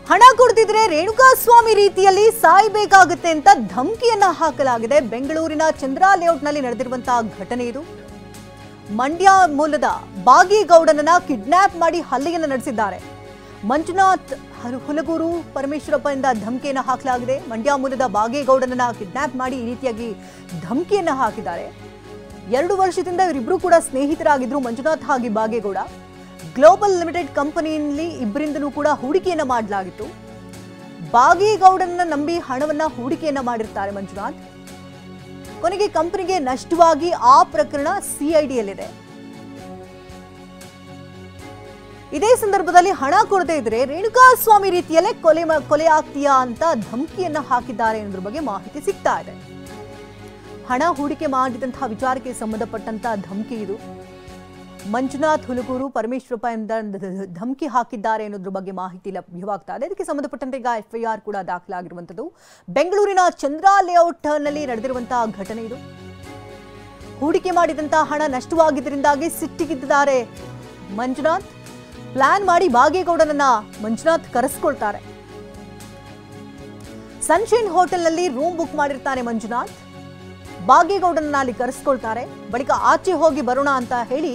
ಹಣ ಕೊಡ್ತಿದ್ರೆ ರೇಣುಕಾಸ್ವಾಮಿ ರೀತಿಯಲ್ಲಿ ಸಾಯಬೇಕಾಗುತ್ತೆ ಅಂತ ಧಮಕಿಯನ್ನ ಹಾಕಲಾಗಿದೆ. ಬೆಂಗಳೂರಿನ ಚಂದ್ರ ಲೇಔಟ್ನಲ್ಲಿ ನಡೆದಿರುವಂತಹ ಘಟನೆ ಇದು. ಮಂಡ್ಯ ಮೂಲದ ಬಾಗೇಗೌಡನನ್ನ ಕಿಡ್ನಾಪ್ ಮಾಡಿ ಹಲ್ಲೆಯನ್ನು ನಡೆಸಿದ್ದಾರೆ. ಮಂಜುನಾಥ್ ಹುಲಗೂರು ಪರಮೇಶ್ವರಪ್ಪ ಇಂದ ಧಮಕಿಯನ್ನು ಹಾಕಲಾಗಿದೆ. ಮಂಡ್ಯ ಮೂಲದ ಬಾಗೇಗೌಡನನ್ನ ಕಿಡ್ನಾಪ್ ಮಾಡಿ ಈ ರೀತಿಯಾಗಿ ಧಮಕಿಯನ್ನು ಹಾಕಿದ್ದಾರೆ. 2 ವರ್ಷದಿಂದ ಇವರಿಬ್ರು ಕೂಡ ಸ್ನೇಹಿತರಾಗಿದ್ರು, ಮಂಜುನಾಥ್ ಹಾಗೆ ಬಾಗೇಗೌಡ. ಗ್ಲೋಬಲ್ ಲಿಮಿಟೆಡ್ ಕಂಪನಿಯಲ್ಲಿ ಇಬ್ಬರಿಂದಲೂ ಕೂಡ ಹೂಡಿಕೆಯನ್ನ ಮಾಡಲಾಗಿತ್ತು. ಬಾಗೇಗೌಡನನ್ನ ನಂಬಿ ಹಣವನ್ನ ಹೂಡಿಕೆಯನ್ನ ಮಾಡಿರ್ತಾರೆ ಮಂಜುನಾಥ್. ಕೊನೆಗೆ ಕಂಪನಿಗೆ ನಷ್ಟವಾಗಿ ಆ ಪ್ರಕರಣ ಸಿಐಡಿಯಲ್ಲಿದೆ. ಇದೇ ಸಂದರ್ಭದಲ್ಲಿ ಹಣ ಕೊಡದೇ ಇದ್ರೆ ರೇಣುಕಾಸ್ವಾಮಿ ರೀತಿಯಲ್ಲೇ ಕೊಲೆ ಆಗ್ತೀಯಾ ಅಂತ ಧಮಕಿಯನ್ನ ಹಾಕಿದ್ದಾರೆ ಅನ್ನೋದ್ರ ಬಗ್ಗೆ ಮಾಹಿತಿ ಸಿಗ್ತಾ ಇದೆ. ಹಣ ಹೂಡಿಕೆ ಮಾಡಿದಂತಹ ವಿಚಾರಕ್ಕೆ ಸಂಬಂಧಪಟ್ಟಂತಹ ಧಮಕಿ ಇದು. ಮಂಜುನಾಥ್ ಹುಲಗೂರು ಪರಮೇಶ್ವರಪ್ಪ ಎಂದ ಧಮಕಿ ಹಾಕಿದ್ದಾರೆ ಅನ್ನೋದ್ರ ಬಗ್ಗೆ ಮಾಹಿತಿ ಲಭ್ಯವಾಗ್ತಾ ಇದೆ. ಇದಕ್ಕೆ ಸಂಬಂಧಪಟ್ಟಂತೆ ಈಗ FIR ಕೂಡ ದಾಖಲಾಗಿರುವಂಥದ್ದು. ಬೆಂಗಳೂರಿನ ಚಂದ್ರ ಲೇಔಟ್ ನಲ್ಲಿ ನಡೆದಿರುವಂತಹ ಘಟನೆ ಇದು. ಹೂಡಿಕೆ ಮಾಡಿದಂತಹ ಹಣ ನಷ್ಟವಾಗಿದ್ದರಿಂದಾಗಿ ಸಿಟ್ಟಿಗಿದ್ದಾರೆ ಮಂಜುನಾಥ್. ಪ್ಲಾನ್ ಮಾಡಿ ಬಾಗೇಗೌಡನನ್ನ ಮಂಜುನಾಥ್ ಕರೆಸ್ಕೊಳ್ತಾರೆ. ಸನ್ಶೈನ್ ಹೋಟೆಲ್ನಲ್ಲಿ ರೂಮ್ ಬುಕ್ ಮಾಡಿರ್ತಾನೆ ಮಂಜುನಾಥ್. ಬಾಗೇಗೌಡನನ್ನ ಅಲ್ಲಿ ಕರೆಸ್ಕೊಳ್ತಾರೆ. ಬಳಿಕ ಆಚೆ ಹೋಗಿ ಬರೋಣ ಅಂತ ಹೇಳಿ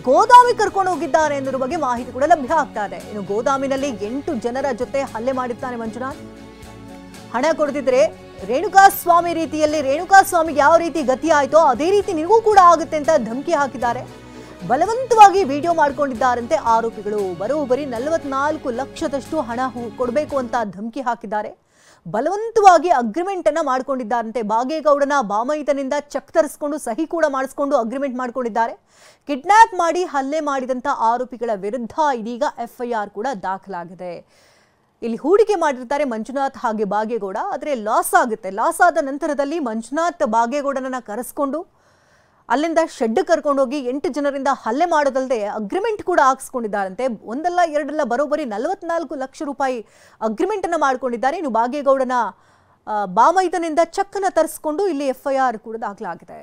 ಗೋದಾಮಿ ಕರ್ಕೊಂಡು ಹೋಗಿದ್ದಾರೆ ಅನ್ನೋದ್ರ ಬಗ್ಗೆ ಮಾಹಿತಿ ಕೂಡ ಲಭ್ಯ ಆಗ್ತಾ ಇದೆ. ಇನ್ನು ಗೋದಾಮಿನಲ್ಲಿ 8 ಜನರ ಜೊತೆ ಹಲ್ಲೆ ಮಾಡಿರ್ತಾನೆ ಮಂಜುನಾಥ್. ಹಣ ಕೊಡದಿದ್ರೆ ರೇಣುಕಾಸ್ವಾಮಿ ರೀತಿಯಲ್ಲಿ ರೇಣುಕಾಸ್ವಾಮಿಗೆ ಯಾವ ರೀತಿ ಗತಿ ಆಯ್ತೋ ಅದೇ ರೀತಿ ನಿನಗೂ ಕೂಡ ಆಗುತ್ತೆ ಅಂತ ಧಮಕಿ ಹಾಕಿದ್ದಾರೆ. ಬಲವಂತವಾಗಿ ವಿಡಿಯೋ ಮಾಡ್ಕೊಂಡಿದ್ದಾರಂತೆ ಆರೋಪಿಗಳು. ಬರೋಬ್ಬರಿ 44 ಲಕ್ಷದಷ್ಟು ಹಣ ಕೊಡಬೇಕು ಅಂತ ಧಮಕಿ ಹಾಕಿದ್ದಾರೆ. ಬಲವಂತವಾಗಿ ಅಗ್ರಿಮೆಂಟ್ ಅನ್ನ ಮಾಡ್ಕೊಂಡಿದ್ದಾರಂತೆ. ಬಾಗೇಗೌಡನ ಬಾಮೈತನಿಂದ ಚೆಕ್ ತರಿಸ್ಕೊಂಡು ಸಹಿ ಕೂಡ ಮಾಡಿಸ್ಕೊಂಡು ಅಗ್ರಿಮೆಂಟ್ ಮಾಡ್ಕೊಂಡಿದ್ದಾರೆ. ಕಿಡ್ನಾಪ್ ಮಾಡಿ ಹಲ್ಲೆ ಮಾಡಿದಂತ ಆರೋಪಿಗಳ ವಿರುದ್ಧ ಇದೀಗ FIR ಕೂಡ ದಾಖಲಾಗಿದೆ. ಇಲ್ಲಿ ಹೂಡಿಕೆ ಮಾಡಿರ್ತಾರೆ ಮಂಜುನಾಥ್ ಹಾಗೆ ಬಾಗೇಗೌಡ. ಆದರೆ ಲಾಸ್ ಆಗುತ್ತೆ. ಲಾಸ್ ಆದ ನಂತರದಲ್ಲಿ ಮಂಜುನಾಥ್ ಬಾಗೇಗೌಡನನ್ನ ಕರೆಸ್ಕೊಂಡು ಅಲ್ಲಿಂದ ಶೆಡ್ ಕರ್ಕೊಂಡೋಗಿ 8 ಜನರಿಂದ ಹಲ್ಲೆ ಮಾಡೋದಲ್ಲದೆ ಅಗ್ರಿಮೆಂಟ್ ಕೂಡ ಹಾಕ್ಸ್ಕೊಂಡಿದ್ದಾರಂತೆ. ಒಂದಲ್ಲ ಎರಡಲ್ಲ ಬರೋಬ್ಬರಿ 44 ಲಕ್ಷ ರೂಪಾಯಿ ಅಗ್ರಿಮೆಂಟ್ ಅನ್ನ ಮಾಡ್ಕೊಂಡಿದ್ದಾರೆ. ಇನ್ನು ಬಾಗೇಗೌಡನ ಬಾಮೈದನಿಂದ ಚೆಕ್ ಅನ್ನ ತರಿಸ್ಕೊಂಡು ಇಲ್ಲಿ FIR ಕೂಡ ದಾಖಲಾಗಿದೆ.